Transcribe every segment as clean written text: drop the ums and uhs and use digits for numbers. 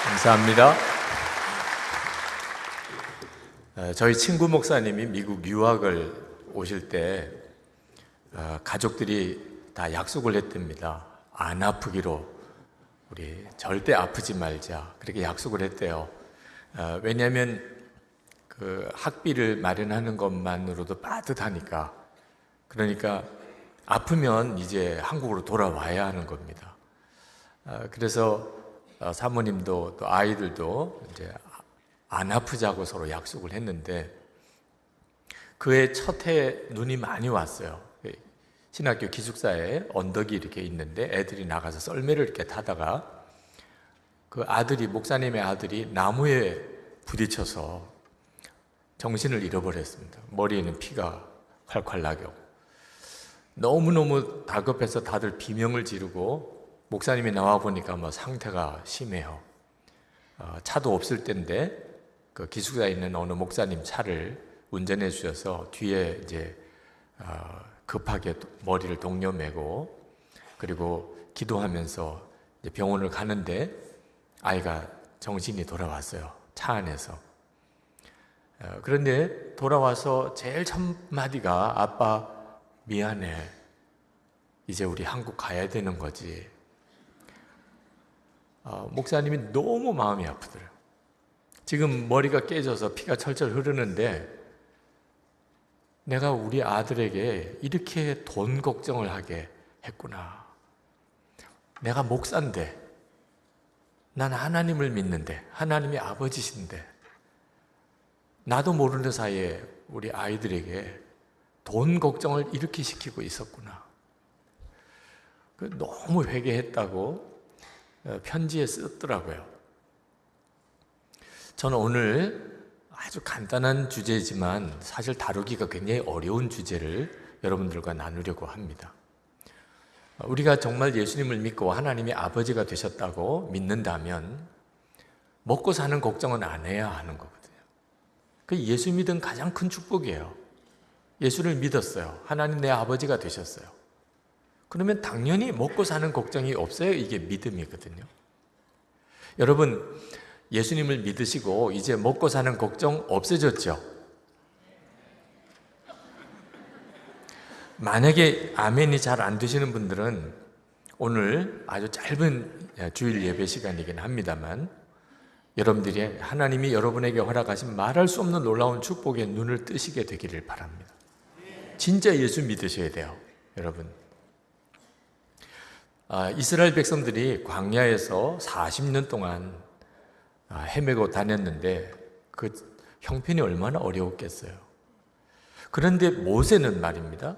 감사합니다. 저희 친구 목사님이 미국 유학을 오실 때 가족들이 다 약속을 했답니다. 안 아프기로 우리 절대 아프지 말자 그렇게 약속을 했대요. 왜냐하면 그 학비를 마련하는 것만으로도 빠듯하니까. 그러니까 아프면 이제 한국으로 돌아와야 하는 겁니다. 그래서 사모님도 또 아이들도 이제 안 아프자고 서로 약속을 했는데 그해 첫 해 눈이 많이 왔어요. 신학교 기숙사에 언덕이 이렇게 있는데 애들이 나가서 썰매를 이렇게 타다가 그 아들이, 목사님의 아들이 나무에 부딪혀서 정신을 잃어버렸습니다. 머리에는 피가 콸콸 나게 오고. 너무너무 다급해서 다들 비명을 지르고 목사님이 나와 보니까 뭐 상태가 심해요. 차도 없을 때인데 그 기숙사에 있는 어느 목사님 차를 운전해 주셔서 뒤에 이제 급하게 머리를 동여매고 그리고 기도하면서 이제 병원을 가는데 아이가 정신이 돌아왔어요. 차 안에서. 그런데 돌아와서 제일 첫 마디가 아빠 미안해. 이제 우리 한국 가야 되는 거지. 목사님이 너무 마음이 아프더래요. 지금 머리가 깨져서 피가 철철 흐르는데 내가 우리 아들에게 이렇게 돈 걱정을 하게 했구나. 내가 목사인데, 난 하나님을 믿는데, 하나님이 아버지신데, 나도 모르는 사이에 우리 아이들에게 돈 걱정을 이렇게 시키고 있었구나. 너무 회개했다고 편지에 썼더라고요. 저는 오늘 아주 간단한 주제지만 사실 다루기가 굉장히 어려운 주제를 여러분들과 나누려고 합니다. 우리가 정말 예수님을 믿고 하나님이 아버지가 되셨다고 믿는다면 먹고 사는 걱정은 안 해야 하는 거거든요. 그 예수 믿은 가장 큰 축복이에요. 예수를 믿었어요. 하나님 내 아버지가 되셨어요. 그러면 당연히 먹고 사는 걱정이 없어요. 이게 믿음이거든요. 여러분, 예수님을 믿으시고 이제 먹고 사는 걱정 없어졌죠? 만약에 아멘이 잘 안 되시는 분들은 오늘 아주 짧은 주일 예배 시간이긴 합니다만 여러분들이 하나님이 여러분에게 허락하신 말할 수 없는 놀라운 축복에 눈을 뜨시게 되기를 바랍니다. 진짜 예수 믿으셔야 돼요, 여러분. 이스라엘 백성들이 광야에서 40년 동안 헤매고 다녔는데 그 형편이 얼마나 어려웠겠어요. 그런데 모세는 말입니다.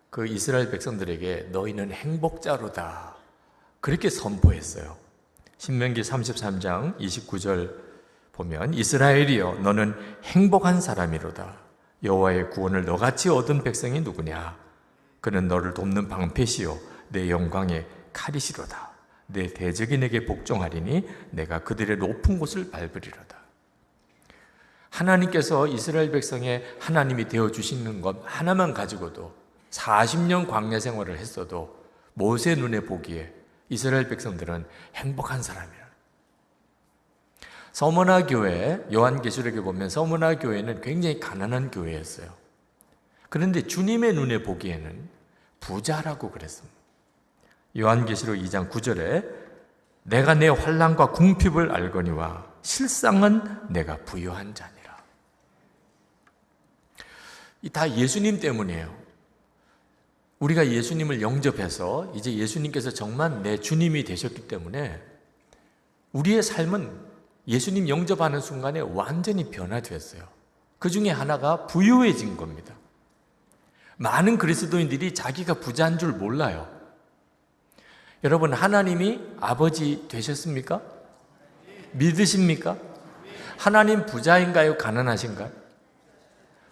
그 이스라엘 백성들에게 너희는 행복자로다 그렇게 선포했어요. 신명기 33장 29절 보면 이스라엘이여 너는 행복한 사람이로다. 여호와의 구원을 너같이 얻은 백성이 누구냐? 그는 너를 돕는 방패시요 내 영광의 칼이시로다. 내 대적이 내게 복종하리니 내가 그들의 높은 곳을 밟으리로다. 하나님께서 이스라엘 백성의 하나님이 되어주시는 것 하나만 가지고도 40년 광야 생활을 했어도 모세 눈에 보기에 이스라엘 백성들은 행복한 사람이라. 서머나 교회, 요한계시록에 보면 서머나 교회는 굉장히 가난한 교회였어요. 그런데 주님의 눈에 보기에는 부자라고 그랬습니다. 요한계시록 2장 9절에 내가 내 환난과 궁핍을 알거니와 실상은 내가 부유한 자니라. 이 다 예수님 때문이에요. 우리가 예수님을 영접해서 이제 예수님께서 정말 내 주님이 되셨기 때문에 우리의 삶은 예수님 영접하는 순간에 완전히 변화되었어요. 그 중에 하나가 부유해진 겁니다. 많은 그리스도인들이 자기가 부자인 줄 몰라요. 여러분, 하나님이 아버지 되셨습니까? 믿으십니까? 하나님 부자인가요? 가난하신가요?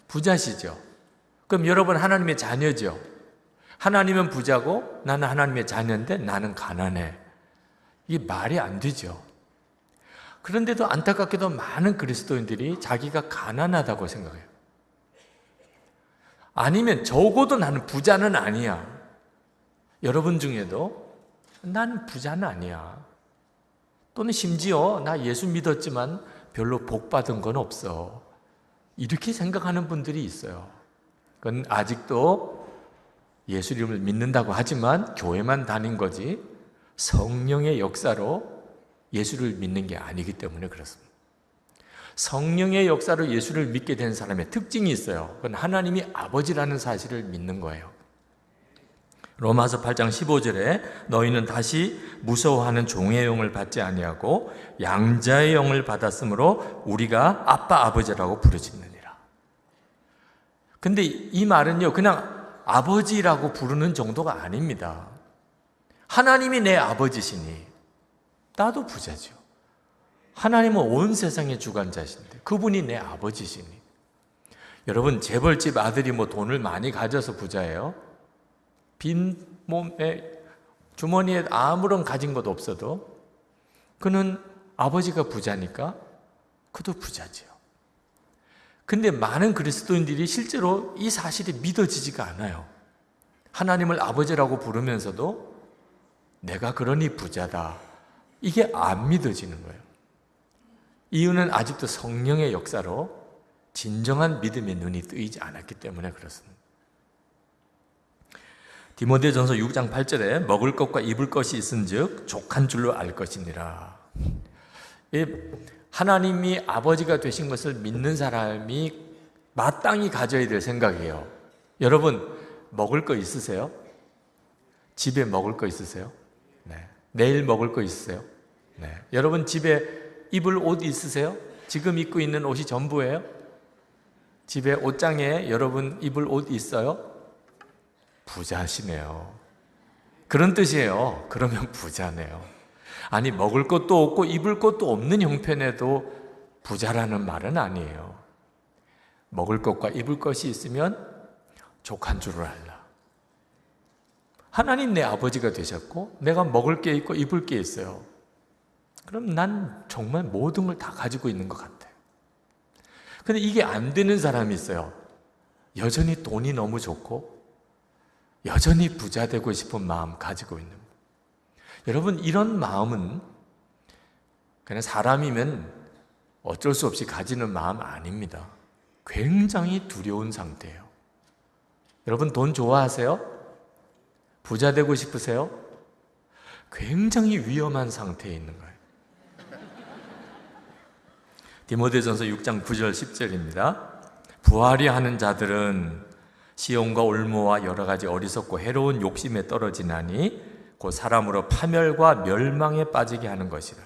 부자시죠. 그럼 여러분 하나님의 자녀죠. 하나님은 부자고 나는 하나님의 자녀인데 나는 가난해. 이게 말이 안 되죠. 그런데도 안타깝게도 많은 그리스도인들이 자기가 가난하다고 생각해요. 아니면 적어도 나는 부자는 아니야. 여러분 중에도 나는 부자는 아니야. 또는 심지어 나 예수 믿었지만 별로 복 받은 건 없어. 이렇게 생각하는 분들이 있어요. 그건 아직도 예수 이름을 믿는다고 하지만 교회만 다닌 거지 성령의 역사로 예수를 믿는 게 아니기 때문에 그렇습니다. 성령의 역사로 예수를 믿게 된 사람의 특징이 있어요. 그건 하나님이 아버지라는 사실을 믿는 거예요. 로마서 8장 15절에 너희는 다시 무서워하는 종의 영을 받지 아니하고 양자의 영을 받았으므로 우리가 아빠 아버지라고 부르짖느니라. 근데 이 말은요 그냥 아버지라고 부르는 정도가 아닙니다. 하나님이 내 아버지시니 나도 부자죠. 하나님은 온 세상의 주관자신데 그분이 내 아버지시니. 여러분 재벌집 아들이 뭐 돈을 많이 가져서 부자예요? 빈 몸에 주머니에 아무런 가진 것 없어도 그는 아버지가 부자니까 그도 부자지요. 근데 많은 그리스도인들이 실제로 이 사실이 믿어지지가 않아요. 하나님을 아버지라고 부르면서도 내가 그러니 부자다. 이게 안 믿어지는 거예요. 이유는 아직도 성령의 역사로 진정한 믿음의 눈이 뜨이지 않았기 때문에 그렇습니다. 디모데전서 6장 8절에 먹을 것과 입을 것이 있은즉 족한 줄로 알 것이니라. 하나님이 아버지가 되신 것을 믿는 사람이 마땅히 가져야 될 생각이에요. 여러분 먹을 거 있으세요? 집에 먹을 거 있으세요? 네. 내일 먹을 거 있으세요? 네. 여러분 집에 입을 옷 있으세요? 지금 입고 있는 옷이 전부예요? 집에 옷장에 여러분 입을 옷 있어요? 부자시네요. 그런 뜻이에요. 그러면 부자네요. 아니 먹을 것도 없고 입을 것도 없는 형편에도 부자라는 말은 아니에요. 먹을 것과 입을 것이 있으면 족한 줄을 알라. 하나님 내 아버지가 되셨고 내가 먹을 게 있고 입을 게 있어요. 그럼 난 정말 모든 걸 다 가지고 있는 것 같아요. 근데 이게 안 되는 사람이 있어요. 여전히 돈이 너무 좋고 여전히 부자 되고 싶은 마음 가지고 있는. 여러분 이런 마음은 그냥 사람이면 어쩔 수 없이 가지는 마음 아닙니다. 굉장히 두려운 상태예요. 여러분 돈 좋아하세요? 부자 되고 싶으세요? 굉장히 위험한 상태에 있는 거예요. 디모데전서 6장 9절 10절입니다. 부하려 하는 자들은 시험과 올무와 여러 가지 어리석고 해로운 욕심에 떨어지나니 곧 사람으로 파멸과 멸망에 빠지게 하는 것이라.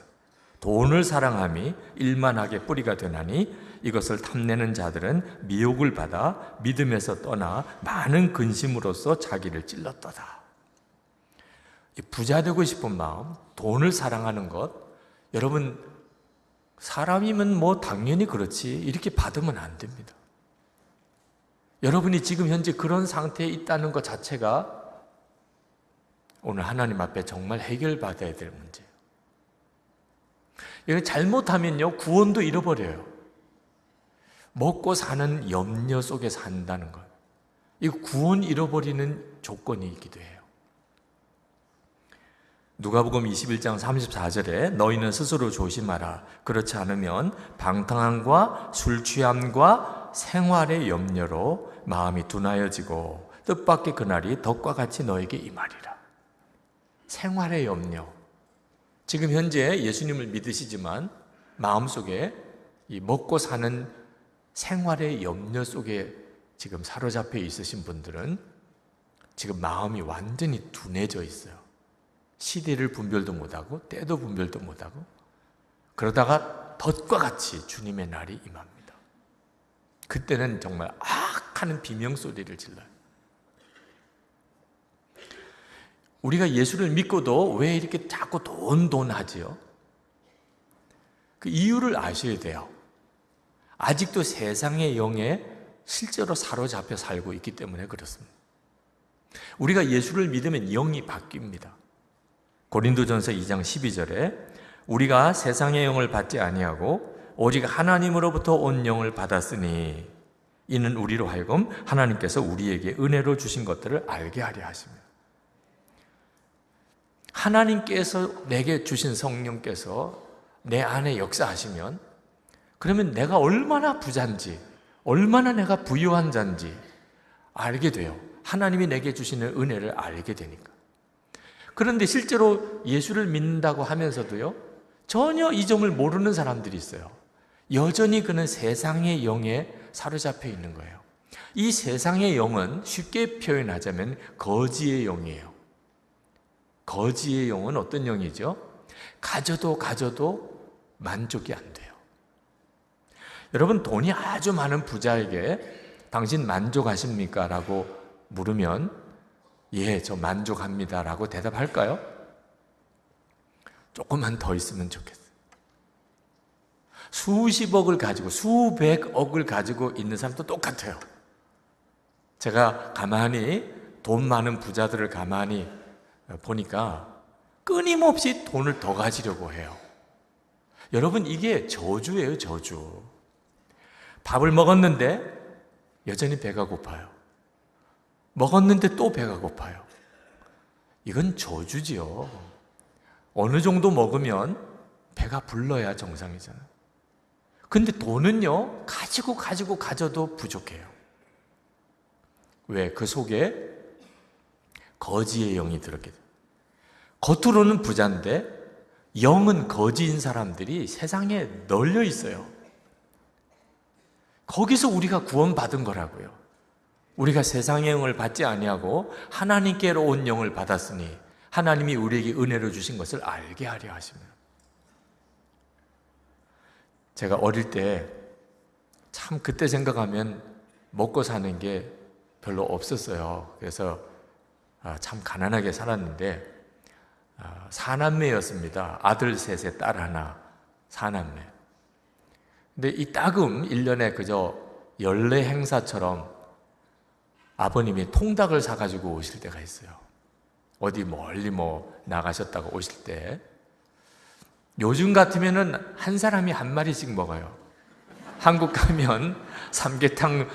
돈을 사랑함이 일만하게 뿌리가 되나니 이것을 탐내는 자들은 미혹을 받아 믿음에서 떠나 많은 근심으로써 자기를 찔렀도다. 부자 되고 싶은 마음, 돈을 사랑하는 것, 여러분 사람이면 뭐 당연히 그렇지 이렇게 받으면 안 됩니다. 여러분이 지금 현재 그런 상태에 있다는 것 자체가 오늘 하나님 앞에 정말 해결받아야 될 문제예요. 이거 잘못하면요 구원도 잃어버려요. 먹고 사는 염려 속에 산다는 것, 이거 구원 잃어버리는 조건이기도 해요. 누가복음 21장 34절에 너희는 스스로 조심하라. 그렇지 않으면 방탕함과 술 취함과 생활의 염려로 마음이 둔하여지고 뜻밖의 그날이 덕과 같이 너에게 임하리라. 생활의 염려. 지금 현재 예수님을 믿으시지만 마음속에 이 먹고 사는 생활의 염려 속에 지금 사로잡혀 있으신 분들은 지금 마음이 완전히 둔해져 있어요. 시대를 분별도 못하고 때도 분별도 못하고 그러다가 덫과 같이 주님의 날이 임합니다. 그때는 정말 악 하는 비명소리를 질러요. 우리가 예수를 믿고도 왜 이렇게 자꾸 돈 하지요? 그 이유를 아셔야 돼요. 아직도 세상의 영에 실제로 사로잡혀 살고 있기 때문에 그렇습니다. 우리가 예수를 믿으면 영이 바뀝니다. 고린도전서 2장 12절에 우리가 세상의 영을 받지 아니하고 오직 하나님으로부터 온 영을 받았으니 이는 우리로 하여금 하나님께서 우리에게 은혜로 주신 것들을 알게 하려 하십니다. 하나님께서 내게 주신 성령께서 내 안에 역사하시면, 그러면 내가 얼마나 부자인지, 얼마나 내가 부유한 자인지 알게 돼요. 하나님이 내게 주시는 은혜를 알게 되니까. 그런데 실제로 예수를 믿는다고 하면서도요, 전혀 이 점을 모르는 사람들이 있어요. 여전히 그는 세상의 영에 사로잡혀 있는 거예요. 이 세상의 영은 쉽게 표현하자면 거지의 영이에요. 거지의 영은 어떤 영이죠? 가져도 만족이 안 돼요. 여러분, 돈이 아주 많은 부자에게 당신 만족하십니까? 라고 물으면 예, 저 만족합니다 라고 대답할까요? 조금만 더 있으면 좋겠어요. 수십억을 가지고, 수백억을 가지고 있는 사람도 똑같아요. 제가 가만히 돈 많은 부자들을 가만히 보니까 끊임없이 돈을 더 가지려고 해요. 여러분, 이게 저주예요, 저주. 밥을 먹었는데 여전히 배가 고파요. 먹었는데 또 배가 고파요. 이건 저주지요. 어느 정도 먹으면 배가 불러야 정상이잖아요. 근데 돈은요, 가져도 부족해요. 왜? 그 속에 거지의 영이 들었게 돼요. 겉으로는 부자인데 영은 거지인 사람들이 세상에 널려 있어요. 거기서 우리가 구원받은 거라고요. 우리가 세상의 영을 받지 아니하고 하나님께로 온 영을 받았으니 하나님이 우리에게 은혜로 주신 것을 알게 하려 하시면. 제가 어릴 때 참 그때 생각하면 먹고 사는 게 별로 없었어요. 그래서 참 가난하게 살았는데 사남매였습니다. 아들 셋에 딸 하나, 사남매. 근데 이 따금 1년에 그저 연례 행사처럼 아버님이 통닭을 사가지고 오실 때가 있어요. 어디 멀리 나가셨다가 오실 때. 요즘 같으면은 한 사람이 한 마리씩 먹어요. 한국 가면 삼계탕,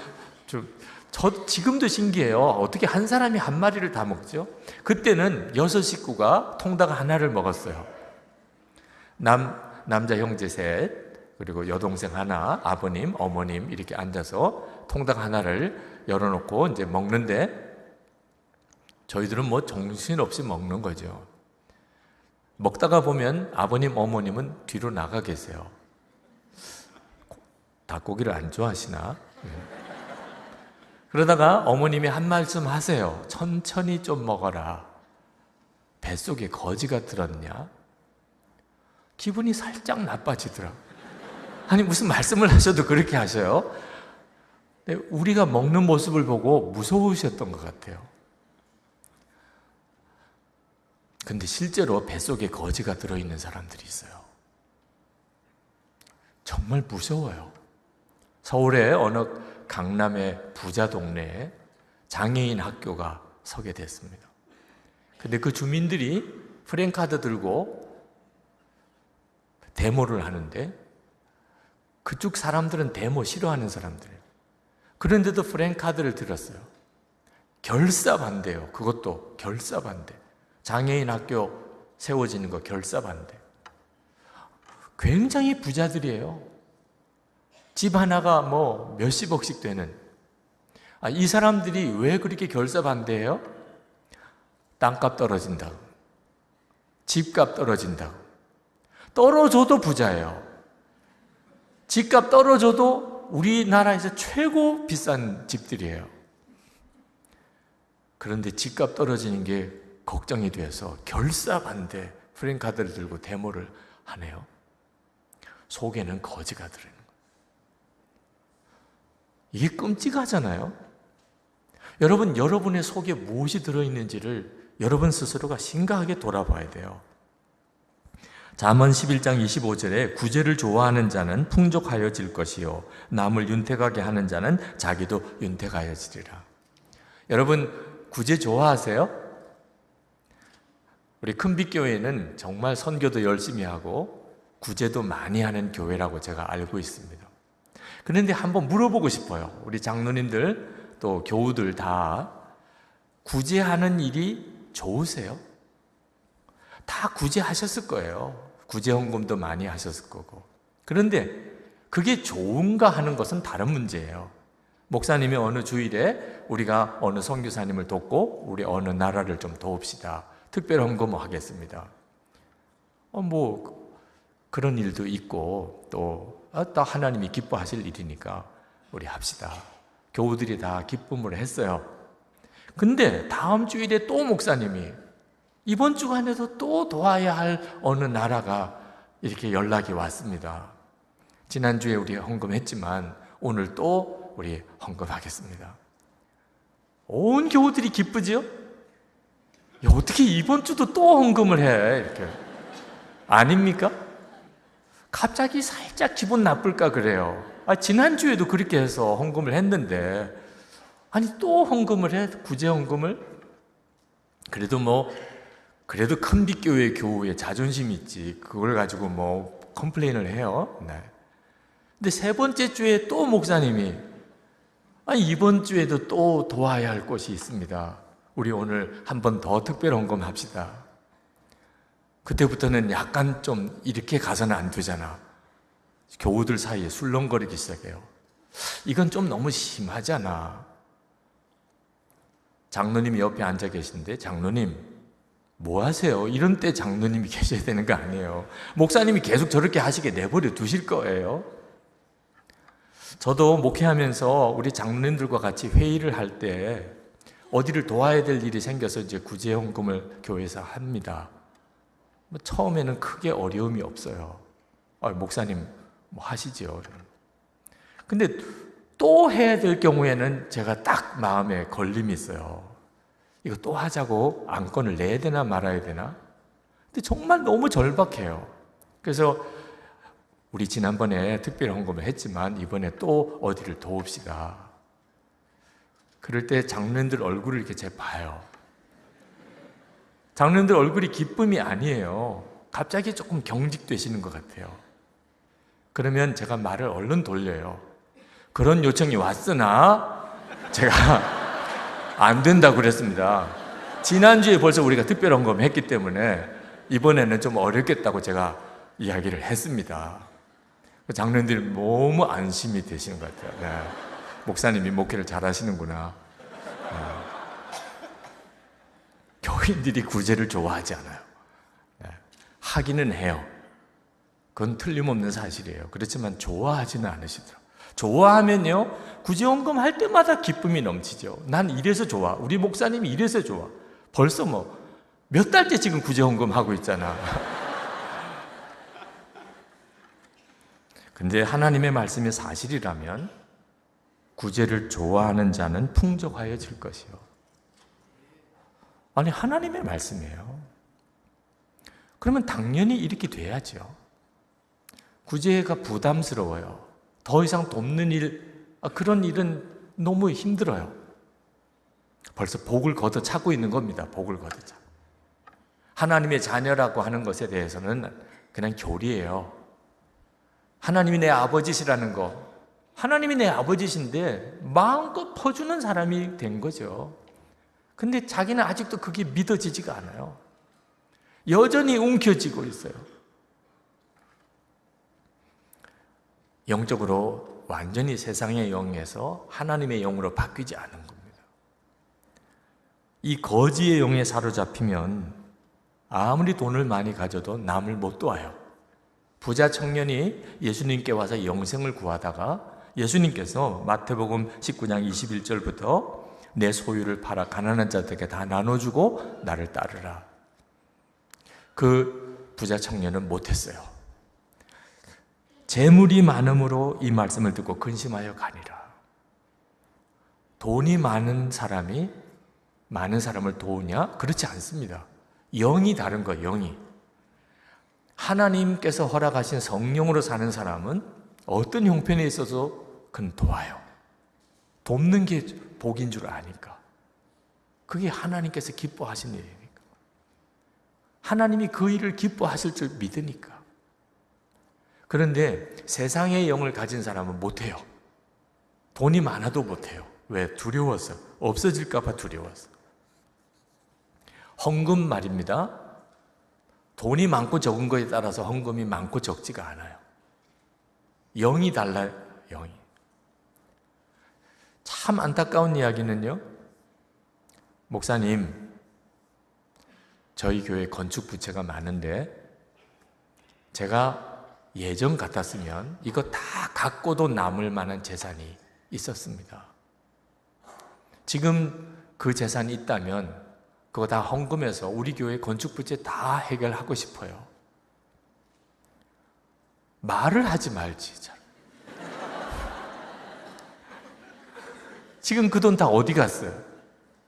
저 지금도 신기해요. 어떻게 한 사람이 한 마리를 다 먹죠? 그때는 6 식구가 통닭 하나를 먹었어요. 남자 형제 셋, 그리고 여동생 하나, 아버님, 어머님 이렇게 앉아서 통닭 하나를 열어놓고 이제 먹는데 저희들은 정신없이 먹는 거죠. 먹다가 보면 아버님, 어머님은 뒤로 나가 계세요. 닭고기를 안 좋아하시나? 그러다가 어머님이 한 말씀 하세요. 천천히 좀 먹어라. 뱃속에 거지가 들었냐? 기분이 살짝 나빠지더라. 아니, 무슨 말씀을 하셔도 그렇게 하셔요? 근데 우리가 먹는 모습을 보고 무서우셨던 것 같아요. 근데 실제로 뱃속에 거지가 들어있는 사람들이 있어요. 정말 무서워요. 서울의 어느 강남의 부자 동네에 장애인 학교가 서게 됐습니다. 근데 그 주민들이 프랜카드 들고 데모를 하는데 그쪽 사람들은 데모 싫어하는 사람들이에요. 그런데도 프랜카드를 들었어요. 결사 반대요. 그것도 결사 반대. 장애인 학교 세워지는 거 결사 반대. 굉장히 부자들이에요. 집 하나가 몇십억씩 되는. 이 사람들이 왜 그렇게 결사 반대해요? 땅값 떨어진다고, 집값 떨어진다고. 떨어져도 부자예요. 집값 떨어져도 우리나라에서 최고 비싼 집들이에요. 그런데 집값 떨어지는 게 걱정이 돼서 결사 반대 프랜카드를 들고 데모를 하네요. 속에는 거지가 들어있는 거예요. 이게 끔찍하잖아요. 여러분, 여러분의 속에 무엇이 들어있는지를 여러분 스스로가 심각하게 돌아봐야 돼요. 잠언 11장 25절에 구제를 좋아하는 자는 풍족하여질 것이요 남을 윤택하게 하는 자는 자기도 윤택하여지리라. 여러분, 구제 좋아하세요? 우리 큰빛교회는 정말 선교도 열심히 하고 구제도 많이 하는 교회라고 제가 알고 있습니다. 그런데 한번 물어보고 싶어요. 우리 장로님들 또 교우들 다 구제하는 일이 좋으세요? 다 구제하셨을 거예요. 구제 헌금도 많이 하셨을 거고. 그런데 그게 좋은가 하는 것은 다른 문제예요. 목사님이 어느 주일에 우리가 어느 선교사님을 돕고 우리 어느 나라를 좀 도웁시다. 특별 헌금 하겠습니다. 그런 일도 있고 또 하나님이 기뻐하실 일이니까 우리 합시다. 교우들이 다 기쁨을 했어요. 근데 다음 주일에 또 목사님이 이번 주간에도 또 도와야 할 어느 나라가 이렇게 연락이 왔습니다. 지난주에 우리 헌금했지만 오늘 또 우리 헌금하겠습니다. 온 교우들이 기쁘죠? 어떻게 이번 주도 또 헌금을 해? 이렇게. 아닙니까? 갑자기 살짝 기분 나쁠까 그래요. 지난주에도 그렇게 해서 헌금을 했는데 또 헌금을 해? 구제 헌금을? 그래도 큰빛교회 교우의 자존심이 있지. 그걸 가지고 컴플레인을 해요. 네. 근데 세 번째 주에 또 목사님이 이번 주에도 또 도와야 할 것이 있습니다. 우리 오늘 한 번 더 특별 헌금 합시다. 그때부터는 약간 좀 이렇게 가서는 안 되잖아. 교우들 사이에 술렁거리기 시작해요. 이건 좀 너무 심하잖아. 장로님이 옆에 앉아 계신데 장로님 뭐 하세요? 이런 때 장로님이 계셔야 되는 거 아니에요. 목사님이 계속 저렇게 하시게 내버려 두실 거예요. 저도 목회하면서 우리 장로님들과 같이 회의를 할 때 어디를 도와야 될 일이 생겨서 이제 구제 헌금을 교회에서 합니다. 처음에는 크게 어려움이 없어요. 목사님 하시죠. 근데 또 해야 될 경우에는 제가 딱 마음에 걸림이 있어요. 이거 또 하자고 안건을 내야 되나 말아야 되나? 근데 정말 너무 절박해요. 그래서 우리 지난번에 특별 헌금을 했지만 이번에 또 어디를 도웁시다. 그럴 때 장로님들 얼굴을 이렇게 제가 봐요. 장로님들 얼굴이 기쁨이 아니에요. 갑자기 조금 경직되시는 것 같아요. 그러면 제가 말을 얼른 돌려요. 그런 요청이 왔으나 제가 안 된다고 그랬습니다. 지난주에 벌써 우리가 특별 헌금 했기 때문에 이번에는 좀 어렵겠다고 제가 이야기를 했습니다. 장로님들이 너무 안심이 되시는 것 같아요. 네. 목사님이 목회를 잘 하시는구나. 교인들이 구제를 좋아하지 않아요. 네. 하기는 해요. 그건 틀림없는 사실이에요. 그렇지만 좋아하지는 않으시더라고요. 좋아하면요, 구제헌금 할 때마다 기쁨이 넘치죠. 난 이래서 좋아. 우리 목사님이 이래서 좋아. 벌써 몇 달째 지금 구제헌금 하고 있잖아. 근데 하나님의 말씀이 사실이라면 구제를 좋아하는 자는 풍족하여질 것이요. 하나님의 말씀이에요. 그러면 당연히 이렇게 돼야죠. 구제가 부담스러워요. 더 이상 돕는 일, 그런 일은 너무 힘들어요. 벌써 복을 걷어차고 있는 겁니다. 복을 걷어차. 하나님의 자녀라고 하는 것에 대해서는 그냥 교리예요. 하나님이 내 아버지시라는 거, 하나님이 내 아버지신데 마음껏 퍼주는 사람이 된 거죠. 근데 자기는 아직도 그게 믿어지지가 않아요. 여전히 움켜쥐고 있어요. 영적으로 완전히 세상의 영에서 하나님의 영으로 바뀌지 않은 겁니다. 이 거지의 영에 사로잡히면 아무리 돈을 많이 가져도 남을 못 도와요. 부자 청년이 예수님께 와서 영생을 구하다가 예수님께서 마태복음 19장 21절부터 내 소유를 팔아 가난한 자들에게 다 나눠주고 나를 따르라. 그 부자 청년은 못했어요. 재물이 많음으로 이 말씀을 듣고 근심하여 가니라. 돈이 많은 사람이 많은 사람을 도우냐? 그렇지 않습니다. 영이 다른 거예요. 영이. 하나님께서 허락하신 성령으로 사는 사람은 어떤 형편에 있어서 그는 도와요. 돕는 게 복인 줄 아니까. 그게 하나님께서 기뻐하신 일이니까. 하나님이 그 일을 기뻐하실 줄 믿으니까. 그런데 세상의 영을 가진 사람은 못해요. 돈이 많아도 못해요. 왜? 두려워서. 없어질까 봐 두려워서. 헌금 말입니다. 돈이 많고 적은 거에 따라서 헌금이 많고 적지가 않아요. 0이 달라요. 0이. 참 안타까운 이야기는요, 목사님, 저희 교회 건축 부채가 많은데 제가 예전 같았으면 이거 다 갖고도 남을 만한 재산이 있었습니다. 지금 그 재산이 있다면 그거 다 헌금해서 우리 교회 건축 부채 다 해결하고 싶어요. 말을 하지 말지. 잘. 지금 그 돈 다 어디 갔어요?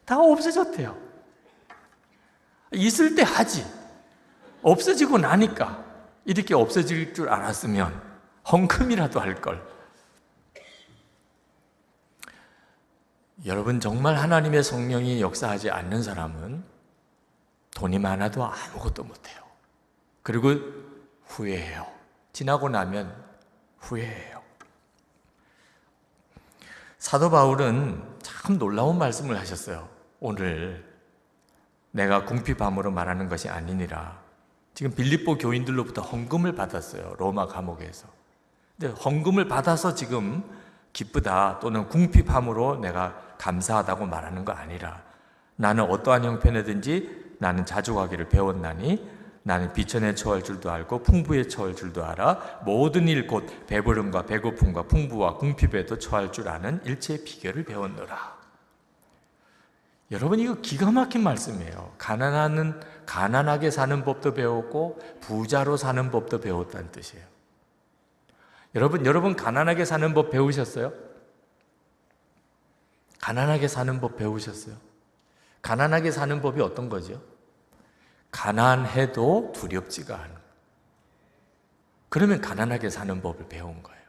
다 없어졌대요. 있을 때 하지. 없어지고 나니까 이렇게 없어질 줄 알았으면 헌금이라도 할 걸. 여러분, 정말 하나님의 성령이 역사하지 않는 사람은 돈이 많아도 아무것도 못해요. 그리고 후회해요. 지나고 나면 후회해요. 사도 바울은 참 놀라운 말씀을 하셨어요. 오늘 내가 궁핍함으로 말하는 것이 아니니라. 지금 빌립보 교인들로부터 헌금을 받았어요. 로마 감옥에서. 근데 헌금을 받아서 지금 기쁘다 또는 궁핍함으로 내가 감사하다고 말하는 거 아니라, 나는 어떠한 형편이든지 나는 자족하기를 배웠나니 나는 비천에 처할 줄도 알고 풍부에 처할 줄도 알아 모든 일 곧 배부름과 배고픔과 풍부와 궁핍에도 처할 줄 아는 일체의 비결을 배웠노라. 여러분, 이거 기가 막힌 말씀이에요. 가난하게 사는 법도 배웠고 부자로 사는 법도 배웠다는 뜻이에요. 여러분 가난하게 사는 법 배우셨어요? 가난하게 사는 법 배우셨어요? 가난하게 사는 법이 어떤 거죠? 가난해도 두렵지가 않은. 그러면 가난하게 사는 법을 배운 거예요.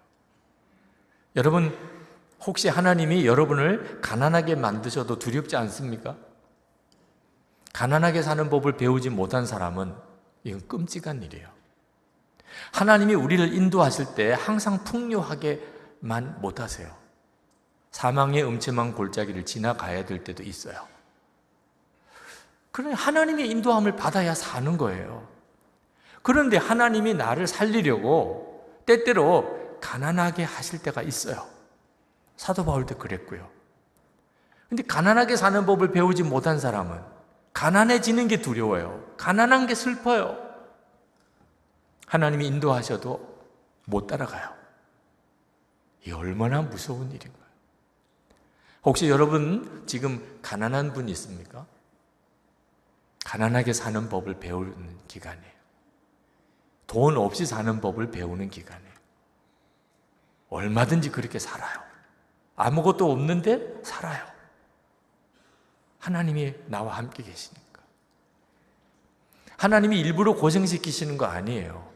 여러분, 혹시 하나님이 여러분을 가난하게 만드셔도 두렵지 않습니까? 가난하게 사는 법을 배우지 못한 사람은 이건 끔찍한 일이에요. 하나님이 우리를 인도하실 때 항상 풍요하게만 못하세요. 사망의 음침한 골짜기를 지나가야 될 때도 있어요. 그러니 하나님의 인도함을 받아야 사는 거예요. 그런데 하나님이 나를 살리려고 때때로 가난하게 하실 때가 있어요. 사도 바울도 그랬고요. 근데 가난하게 사는 법을 배우지 못한 사람은 가난해지는 게 두려워요. 가난한 게 슬퍼요. 하나님이 인도하셔도 못 따라가요. 이게 얼마나 무서운 일인가요? 혹시 여러분 지금 가난한 분 있습니까? 가난하게 사는 법을 배우는 기간이에요. 돈 없이 사는 법을 배우는 기간이에요. 얼마든지 그렇게 살아요. 아무것도 없는데 살아요. 하나님이 나와 함께 계시니까. 하나님이 일부러 고생시키시는 거 아니에요.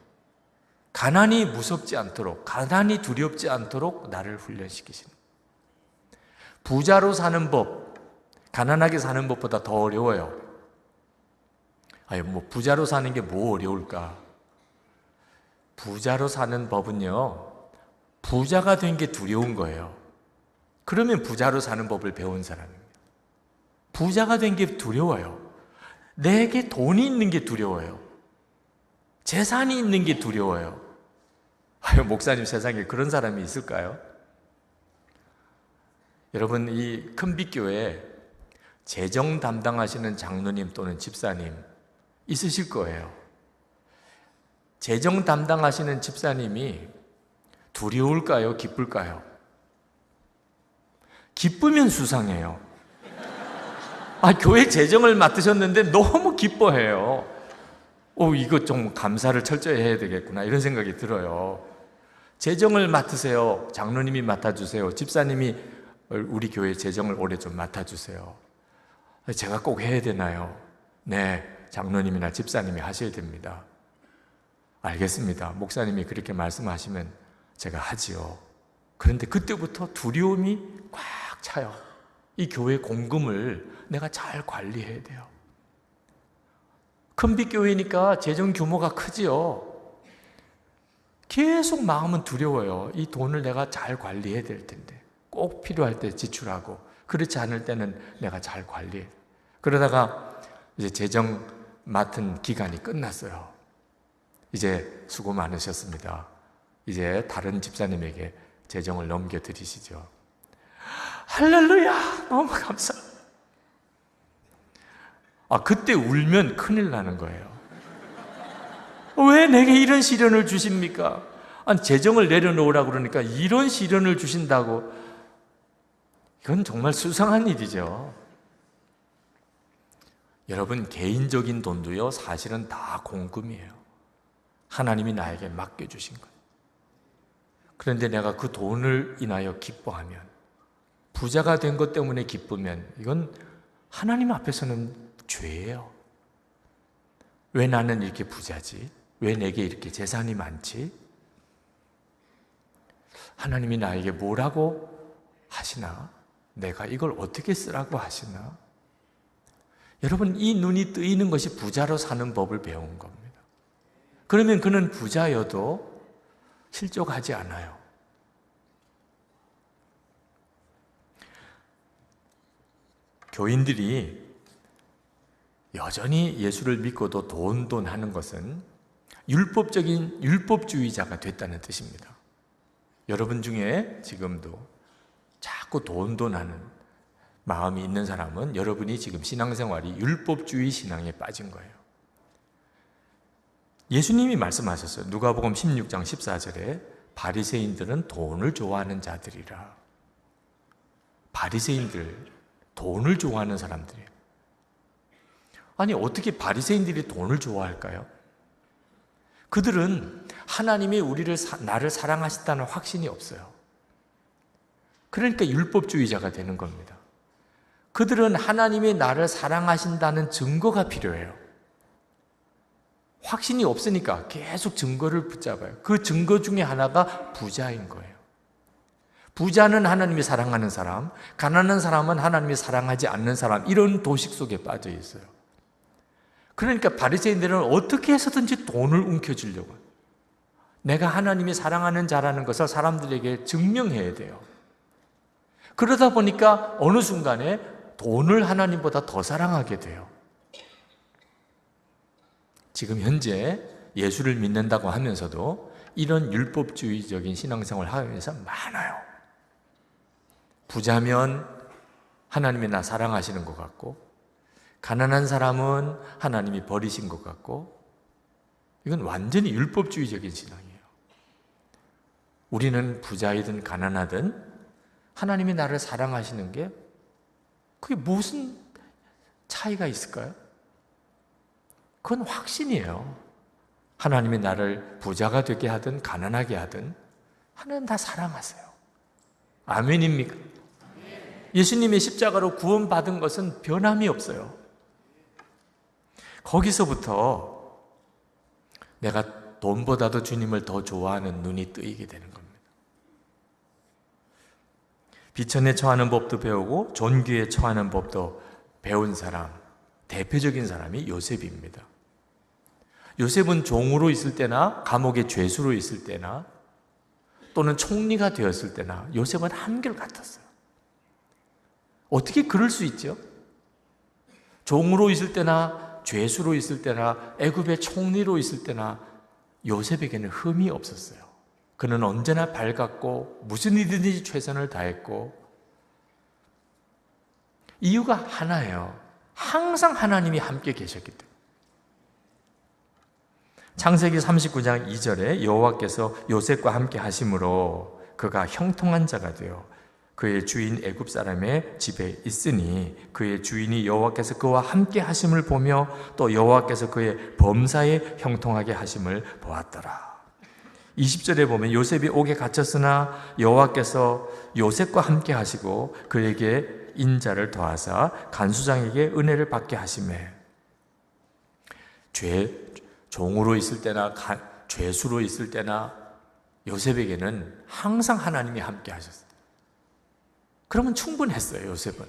가난이 무섭지 않도록, 가난이 두렵지 않도록 나를 훈련시키시는 거예요. 부자로 사는 법, 가난하게 사는 법보다 더 어려워요. 부자로 사는 게 뭐 어려울까? 부자로 사는 법은요, 부자가 된 게 두려운 거예요. 그러면 부자로 사는 법을 배운 사람입니다. 부자가 된 게 두려워요. 내게 돈이 있는 게 두려워요. 재산이 있는 게 두려워요. 목사님, 세상에 그런 사람이 있을까요? 여러분, 이 큰빛교회에 재정 담당하시는 장로님 또는 집사님 있으실 거예요. 재정 담당하시는 집사님이 두려울까요? 기쁠까요? 기쁘면 수상해요. 교회 재정을 맡으셨는데 너무 기뻐해요. 이거 좀 감사를 철저히 해야 되겠구나, 이런 생각이 들어요. 재정을 맡으세요. 장로님이 맡아주세요. 집사님이 우리 교회 재정을 올해 좀 맡아주세요. 제가 꼭 해야 되나요? 네, 장로님이나 집사님이 하셔야 됩니다. 알겠습니다. 목사님이 그렇게 말씀하시면 제가 하지요. 그런데 그때부터 두려움이 꽉 차요. 이 교회 공금을 내가 잘 관리해야 돼요. 큰빛교회니까 재정 규모가 크지요. 계속 마음은 두려워요. 이 돈을 내가 잘 관리해야 될 텐데, 꼭 필요할 때 지출하고, 그렇지 않을 때는 내가 잘 관리해. 그러다가 이제 재정 맡은 기간이 끝났어요. 이제 수고 많으셨습니다. 이제 다른 집사님에게 재정을 넘겨드리시죠. 할렐루야! 너무 감사합니다. 그때 울면 큰일 나는 거예요. 왜 내게 이런 시련을 주십니까? 아니, 재정을 내려놓으라고 그러니까 이런 시련을 주신다고. 이건 정말 수상한 일이죠. 여러분, 개인적인 돈도요, 사실은 다 공금이에요. 하나님이 나에게 맡겨주신 것. 그런데 내가 그 돈을 인하여 기뻐하면, 부자가 된 것 때문에 기쁘면 이건 하나님 앞에서는 죄예요. 왜 나는 이렇게 부자지? 왜 내게 이렇게 재산이 많지? 하나님이 나에게 뭐라고 하시나? 내가 이걸 어떻게 쓰라고 하시나? 여러분, 이 눈이 뜨이는 것이 부자로 사는 법을 배운 겁니다. 그러면 그는 부자여도 실족하지 않아요. 교인들이 여전히 예수를 믿고도 돈 하는 것은 율법적인 율법주의자가 됐다는 뜻입니다. 여러분 중에 지금도 자꾸 돈 하는 마음이 있는 사람은 여러분이 지금 신앙생활이 율법주의 신앙에 빠진 거예요. 예수님이 말씀하셨어요. 누가복음 16장 14절에 바리새인들은 돈을 좋아하는 자들이라. 바리새인들, 돈을 좋아하는 사람들이에요. 아니, 어떻게 바리새인들이 돈을 좋아할까요? 그들은 하나님이 나를 사랑하신다는 확신이 없어요. 그러니까 율법주의자가 되는 겁니다. 그들은 하나님이 나를 사랑하신다는 증거가 필요해요. 확신이 없으니까 계속 증거를 붙잡아요. 그 증거 중에 하나가 부자인 거예요. 부자는 하나님이 사랑하는 사람, 가난한 사람은 하나님이 사랑하지 않는 사람, 이런 도식 속에 빠져 있어요. 그러니까 바리새인들은 어떻게 해서든지 돈을 움켜쥐려고 해요. 내가 하나님이 사랑하는 자라는 것을 사람들에게 증명해야 돼요. 그러다 보니까 어느 순간에 돈을 하나님보다 더 사랑하게 돼요. 지금 현재 예수를 믿는다고 하면서도 이런 율법주의적인 신앙생활을 하면서 많아요. 부자면 하나님이 나 사랑하시는 것 같고, 가난한 사람은 하나님이 버리신 것 같고, 이건 완전히 율법주의적인 신앙이에요. 우리는 부자이든 가난하든 하나님이 나를 사랑하시는 게 그게 무슨 차이가 있을까요? 그건 확신이에요. 하나님이 나를 부자가 되게 하든 가난하게 하든 하나님 다 사랑하세요. 아멘입니까? 예수님의 십자가로 구원받은 것은 변함이 없어요. 거기서부터 내가 돈보다도 주님을 더 좋아하는 눈이 뜨이게 되는 겁니다. 비천에 처하는 법도 배우고 존귀에 처하는 법도 배운 사람, 대표적인 사람이 요셉입니다. 요셉은 종으로 있을 때나 감옥의 죄수로 있을 때나 또는 총리가 되었을 때나 요셉은 한결같았어요. 어떻게 그럴 수 있죠? 종으로 있을 때나 죄수로 있을 때나 애굽의 총리로 있을 때나 요셉에게는 흠이 없었어요. 그는 언제나 밝았고 무슨 일이든지 최선을 다했고, 이유가 하나예요. 항상 하나님이 함께 계셨기 때문에. 창세기 39장 2절에 여호와께서 요셉과 함께 하심으로 그가 형통한 자가 되어 그의 주인 애굽 사람의 집에 있으니 그의 주인이 여호와께서 그와 함께 하심을 보며 또 여호와께서 그의 범사에 형통하게 하심을 보았더라. 20절에 보면 요셉이 옥에 갇혔으나 여호와께서 요셉과 함께 하시고 그에게 인자를 더하사 간수장에게 은혜를 받게 하시매, 종으로 있을 때나 죄수로 있을 때나 요셉에게는 항상 하나님이 함께 하셨어요. 그러면 충분했어요. 요셉은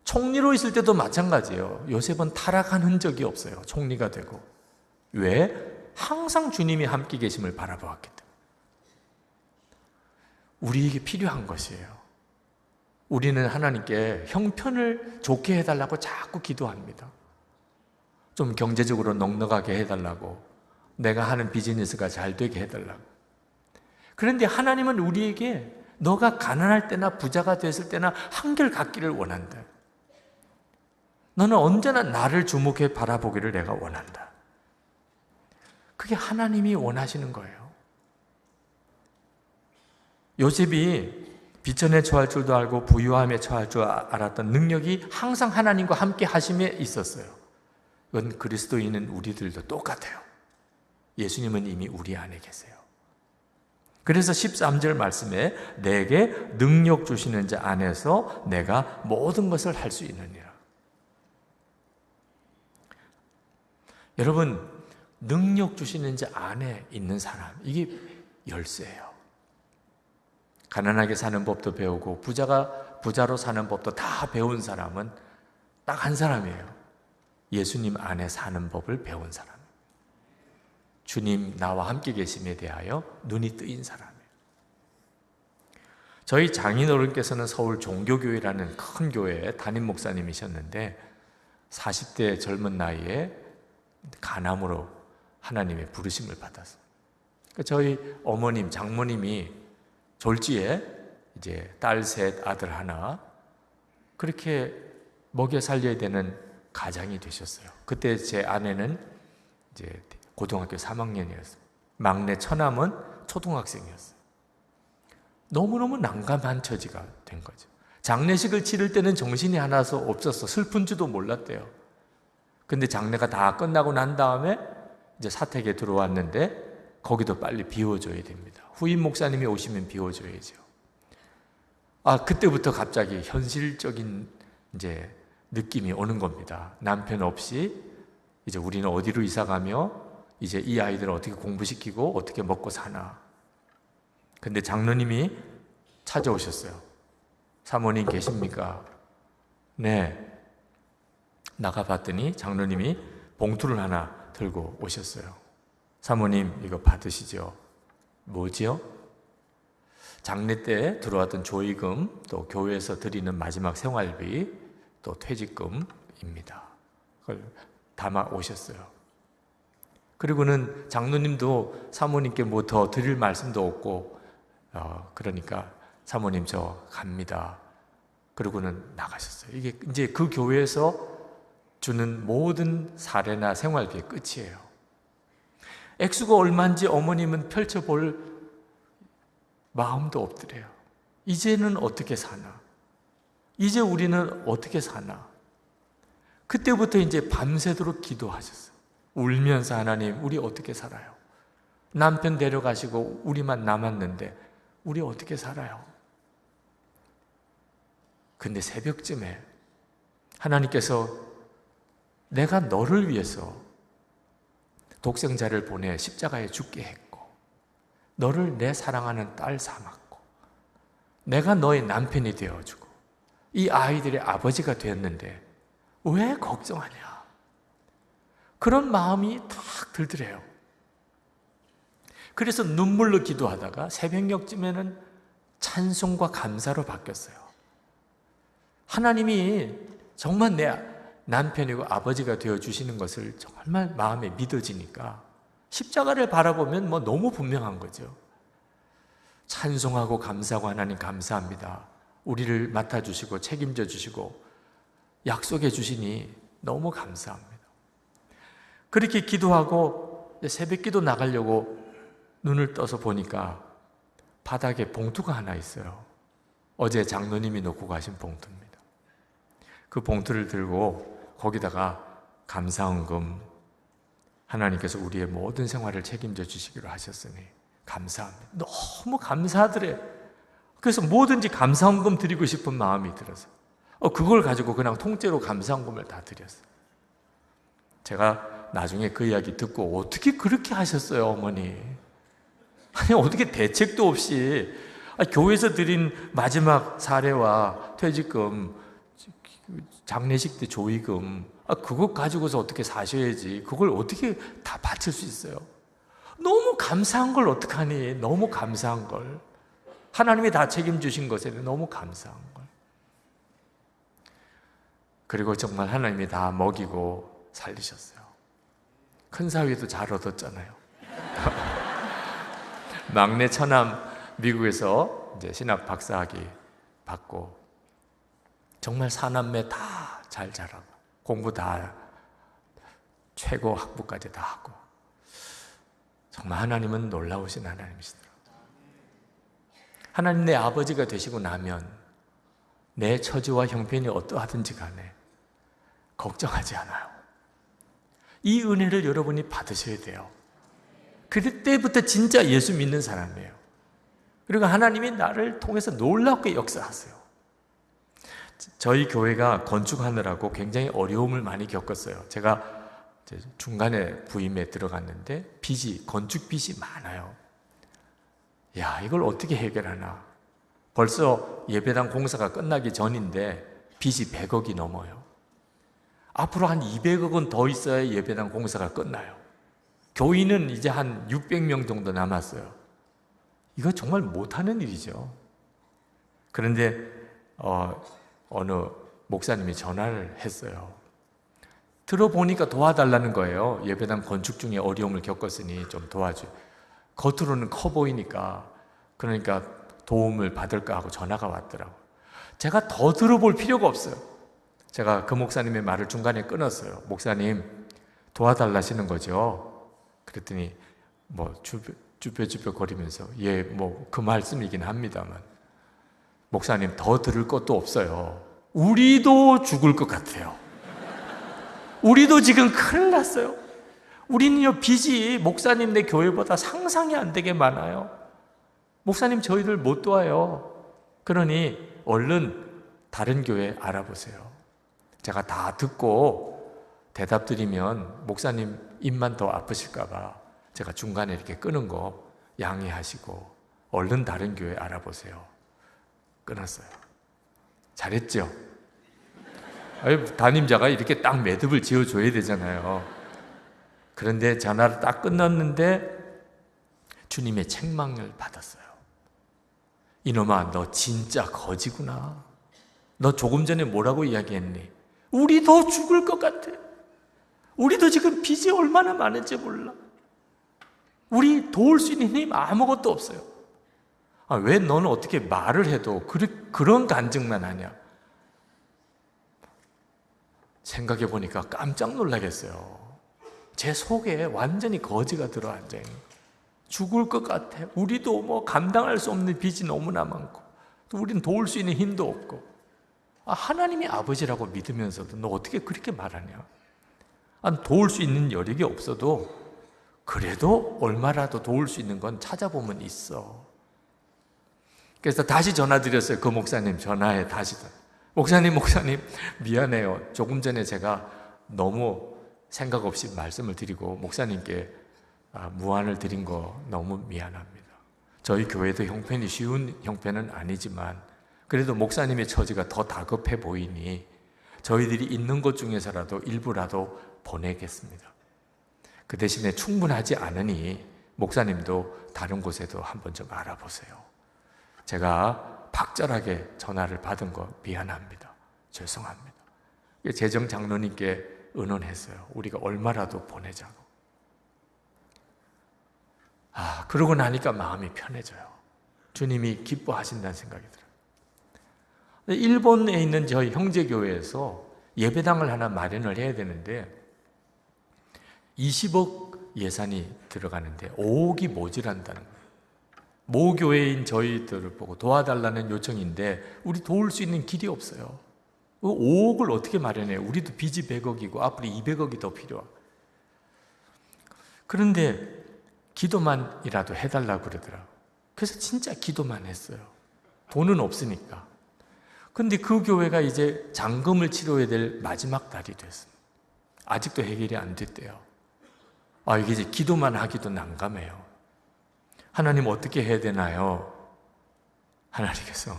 총리로 있을 때도 마찬가지예요. 요셉은 타락한 흔적이 없어요. 총리가 되고. 왜? 항상 주님이 함께 계심을 바라보았기 때문에. 우리에게 필요한 것이에요. 우리는 하나님께 형편을 좋게 해달라고 자꾸 기도합니다. 좀 경제적으로 넉넉하게 해달라고, 내가 하는 비즈니스가 잘 되게 해달라고. 그런데 하나님은 우리에게 너가 가난할 때나 부자가 됐을 때나 한결같기를 원한다. 너는 언제나 나를 주목해 바라보기를 내가 원한다. 그게 하나님이 원하시는 거예요. 요셉이 비천에 처할 줄도 알고 부유함에 처할 줄 알았던 능력이 항상 하나님과 함께 하심에 있었어요. 이건 그리스도인은 우리들도 똑같아요. 예수님은 이미 우리 안에 계세요. 그래서 13절 말씀에 내게 능력 주시는 자 안에서 내가 모든 것을 할 수 있느니라. 여러분, 능력 주시는 자 안에 있는 사람, 이게 열쇠예요. 가난하게 사는 법도 배우고 부자로 사는 법도 다 배운 사람은 딱 한 사람이에요. 예수님 안에 사는 법을 배운 사람. 주님 나와 함께 계심에 대하여 눈이 뜨인 사람이에요. 저희 장인어른께서는 서울 종교교회라는 큰 교회의 담임 목사님이셨는데 40대 젊은 나이에 간암으로 하나님의 부르심을 받았어요. 저희 어머님, 장모님이 졸지에 이제 딸 셋, 아들 하나 그렇게 먹여 살려야 되는 가장이 되셨어요. 그때 제 아내는 이제 고등학교 3학년이었어요. 막내 처남은 초등학생이었어요. 너무너무 난감한 처지가 된 거죠. 장례식을 치를 때는 정신이 하나도 없었어. 슬픈 줄도 몰랐대요. 근데 장례가 다 끝나고 난 다음에 이제 사택에 들어왔는데 거기도 빨리 비워줘야 됩니다. 후임 목사님이 오시면 비워줘야죠. 그때부터 갑자기 현실적인 이제 느낌이 오는 겁니다. 남편 없이 이제 우리는 어디로 이사 가며 이제 이 아이들을 어떻게 공부시키고 어떻게 먹고 사나. 근데 장로님이 찾아오셨어요. 사모님 계십니까? 네. 나가봤더니 장로님이 봉투를 하나 들고 오셨어요. 사모님 이거 받으시죠. 뭐지요? 장례 때 들어왔던 조의금, 또 교회에서 드리는 마지막 생활비, 또 퇴직금입니다. 그걸 담아 오셨어요. 그리고는 장로님도 사모님께 뭐 더 드릴 말씀도 없고, 그러니까 사모님 저 갑니다. 그리고는 나가셨어요. 이게 이제 그 교회에서 주는 모든 사례나 생활비의 끝이에요. 액수가 얼마인지 어머님은 펼쳐볼 마음도 없더래요. 이제는 어떻게 사나? 이제 우리는 어떻게 사나? 그때부터 이제 밤새도록 기도하셨어요. 울면서 하나님, 우리 어떻게 살아요? 남편 데려가시고 우리만 남았는데 우리 어떻게 살아요? 근데 새벽쯤에 하나님께서 내가 너를 위해서 독생자를 보내 십자가에 죽게 했고 너를 내 사랑하는 딸 삼았고 내가 너의 남편이 되어주고 이 아이들의 아버지가 되었는데 왜 걱정하냐? 그런 마음이 탁 들더래요. 그래서 눈물로 기도하다가 새벽녘쯤에는 찬송과 감사로 바뀌었어요. 하나님이 정말 내 남편이고 아버지가 되어주시는 것을 정말 마음에 믿어지니까 십자가를 바라보면 뭐 너무 분명한 거죠. 찬송하고 감사하고 하나님 감사합니다. 우리를 맡아주시고 책임져 주시고 약속해 주시니 너무 감사합니다. 그렇게 기도하고 새벽 기도 나가려고 눈을 떠서 보니까 바닥에 봉투가 하나 있어요. 어제 장로님이 놓고 가신 봉투입니다. 그 봉투를 들고 거기다가 감사헌금, 하나님께서 우리의 모든 생활을 책임져 주시기로 하셨으니 감사합니다. 너무 감사하더래. 그래서 뭐든지 감사헌금 드리고 싶은 마음이 들어서 그걸 가지고 그냥 통째로 감사헌금을 다 드렸어요. 제가 나중에 그 이야기 듣고 어떻게 그렇게 하셨어요, 어머니? 아니 어떻게 대책도 없이 교회에서 드린 마지막 사례와 퇴직금, 장례식 때 조의금 그거 가지고서 어떻게 사셔야지 그걸 어떻게 다 바칠 수 있어요? 너무 감사한 걸 어떡하니? 너무 감사한 걸 하나님이 다 책임주신 것에 너무 감사한 걸. 그리고 정말 하나님이 다 먹이고 살리셨어요. 큰 사위도 잘 얻었잖아요. 막내 처남 미국에서 이제 신학 박사학위 받고 정말 사남매 다 잘 자라고 공부 다 최고 학부까지 다 하고 정말 하나님은 놀라우신 하나님이시더라고요. 하나님 내 아버지가 되시고 나면 내 처지와 형편이 어떠하든지 간에 걱정하지 않아요. 이 은혜를 여러분이 받으셔야 돼요. 그때부터 진짜 예수 믿는 사람이에요. 그리고 하나님이 나를 통해서 놀랍게 역사하세요. 저희 교회가 건축하느라고 굉장히 어려움을 많이 겪었어요. 제가 중간에 부임에 들어갔는데 건축 빚이 많아요. 야, 이걸 어떻게 해결하나. 벌써 예배당 공사가 끝나기 전인데 빚이 100억이 넘어요. 앞으로 한 200억은 더 있어야 예배당 공사가 끝나요. 교인은 이제 한 600명 정도 남았어요. 이거 정말 못하는 일이죠. 그런데 어느 목사님이 전화를 했어요. 들어보니까 도와달라는 거예요. 예배당 건축 중에 어려움을 겪었으니 좀 도와줘. 겉으로는 커 보이니까 그러니까 도움을 받을까 하고 전화가 왔더라고요. 제가 더 들어볼 필요가 없어요. 제가 그 목사님의 말을 중간에 끊었어요. 목사님 도와달라시는 거죠? 그랬더니 뭐 쭈뼛쭈뼛 거리면서 예, 뭐 그 말씀이긴 합니다만 목사님 더 들을 것도 없어요. 우리도 죽을 것 같아요. 우리도 지금 큰일 났어요. 우리는요 빚이 목사님네 교회보다 상상이 안 되게 많아요. 목사님 저희를 못 도와요. 그러니 얼른 다른 교회 알아보세요. 제가 다 듣고 대답 드리면 목사님 입만 더 아프실까 봐 제가 중간에 이렇게 끄는 거 양해하시고 얼른 다른 교회 알아보세요. 끊었어요. 잘했죠? 담임자가 이렇게 딱 매듭을 지어줘야 되잖아요. 그런데 전화를 딱 끊었는데 주님의 책망을 받았어요. 이놈아, 너 진짜 거지구나. 너 조금 전에 뭐라고 이야기했니? 우리도 죽을 것 같아. 우리도 지금 빚이 얼마나 많은지 몰라. 우리 도울 수 있는 힘 아무것도 없어요. 왜 너는 어떻게 말을 해도 그런 간증만 하냐? 생각해 보니까 깜짝 놀라겠어요. 제 속에 완전히 거지가 들어앉아요. 죽을 것 같아. 우리도 뭐 감당할 수 없는 빚이 너무나 많고 또 우리는 도울 수 있는 힘도 없고 하나님이 아버지라고 믿으면서도 너 어떻게 그렇게 말하냐? 도울 수 있는 여력이 없어도 그래도 얼마라도 도울 수 있는 건 찾아보면 있어. 그래서 다시 전화드렸어요. 그 목사님 전화해 다시. 목사님 미안해요. 조금 전에 제가 너무 생각 없이 말씀을 드리고 목사님께 무안을 드린 거 너무 미안합니다. 저희 교회도 형편이 쉬운 형편은 아니지만 그래도 목사님의 처지가 더 다급해 보이니 저희들이 있는 것 중에서라도 일부라도 보내겠습니다. 그 대신에 충분하지 않으니 목사님도 다른 곳에도 한번 좀 알아보세요. 제가 박절하게 전화를 받은 거 미안합니다. 죄송합니다. 재정 장로님께 의논했어요. 우리가 얼마라도 보내자고. 그러고 나니까 마음이 편해져요. 주님이 기뻐하신다는 생각이 들어요. 일본에 있는 저희 형제교회에서 예배당을 하나 마련을 해야 되는데 20억 예산이 들어가는데 5억이 모자란다는 거예요. 모교회인 저희들을 보고 도와달라는 요청인데 우리 도울 수 있는 길이 없어요. 5억을 어떻게 마련해요? 우리도 빚이 100억이고 앞으로 200억이 더 필요하고. 그런데 기도만이라도 해달라고 그러더라고요. 그래서 진짜 기도만 했어요. 돈은 없으니까. 그런데 그 교회가 이제 잔금을 치러야 될 마지막 달이 됐습니다. 아직도 해결이 안 됐대요. 이게 이제 기도만 하기도 난감해요. 하나님 어떻게 해야 되나요? 하나님께서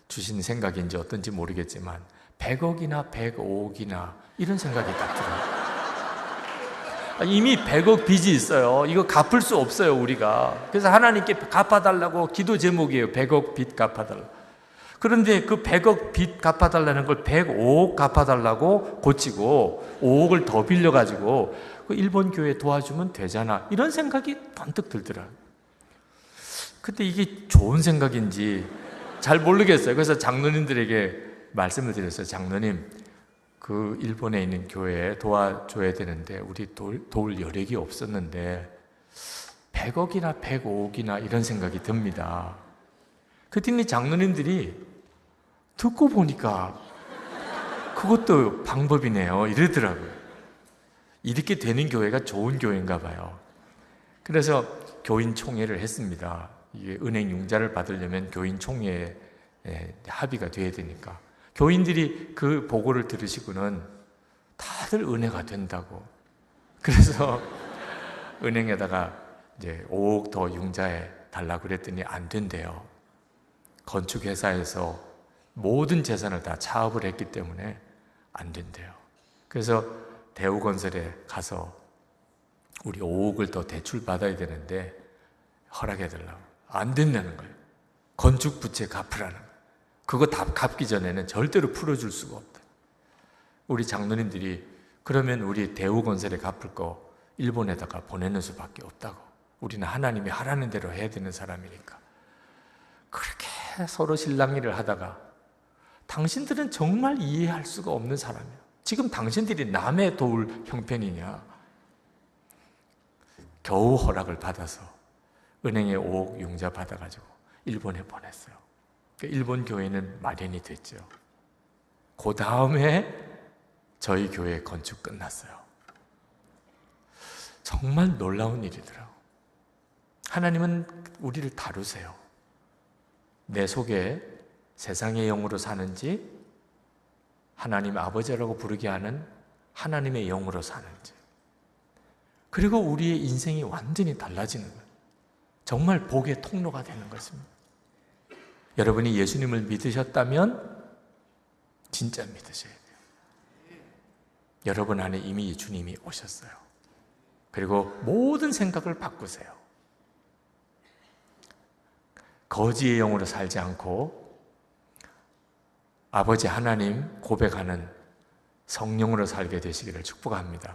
주신 생각인지 어떤지 모르겠지만 100억이나 105억이나 이런 생각이 딱 들어요. 이미 100억 빚이 있어요. 이거 갚을 수 없어요, 우리가. 그래서 하나님께 갚아달라고 기도 제목이에요. 100억 빚 갚아달라고. 그런데 그 100억 빚 갚아달라는 걸 105억 갚아달라고 고치고 5억을 더 빌려가지고 그 일본 교회 도와주면 되잖아. 이런 생각이 번뜩 들더라고요. 근데 이게 좋은 생각인지 잘 모르겠어요. 그래서 장로님들에게 말씀을 드렸어요. 장로님, 그 일본에 있는 교회에 도와줘야 되는데 우리 도울 여력이 없었는데 100억이나 105억이나 이런 생각이 듭니다. 그랬더니 장로님들이 듣고 보니까 그것도 방법이네요 이러더라고요. 이렇게 되는 교회가 좋은 교회인가 봐요. 그래서 교인 총회를 했습니다. 이게 은행 융자를 받으려면 교인 총회에 합의가 돼야 되니까 교인들이 그 보고를 들으시고는 다들 은혜가 된다고. 그래서 은행에다가 이제 5억 더 융자해 달라고 그랬더니 안 된대요. 건축회사에서 모든 재산을 다 차업을 했기 때문에 안 된대요. 그래서 대우건설에 가서 우리 5억을 더 대출 받아야 되는데 허락해 달라고. 안 된다는 거예요. 건축부채 갚으라는 거예요. 그거 다 갚기 전에는 절대로 풀어줄 수가 없다. 우리 장로님들이 그러면 우리 대우건설에 갚을 거 일본에다가 보내는 수밖에 없다고. 우리는 하나님이 하라는 대로 해야 되는 사람이니까. 그렇게 서로 실랑이를 하다가 당신들은 정말 이해할 수가 없는 사람이에요. 지금 당신들이 남의 도울 형편이냐. 겨우 허락을 받아서 은행에 5억 융자 받아가지고 일본에 보냈어요. 일본 교회는 마련이 됐죠. 그 다음에 저희 교회 건축 끝났어요. 정말 놀라운 일이더라고요. 하나님은 우리를 다루세요. 내 속에 세상의 영으로 사는지 하나님 아버지라고 부르게 하는 하나님의 영으로 사는지, 그리고 우리의 인생이 완전히 달라지는 거예요. 정말 복의 통로가 되는 것입니다. 여러분이 예수님을 믿으셨다면 진짜 믿으셔야 돼요. 여러분 안에 이미 주님이 오셨어요. 그리고 모든 생각을 바꾸세요. 거지의 영으로 살지 않고 아버지 하나님 고백하는 성령으로 살게 되시기를 축복합니다.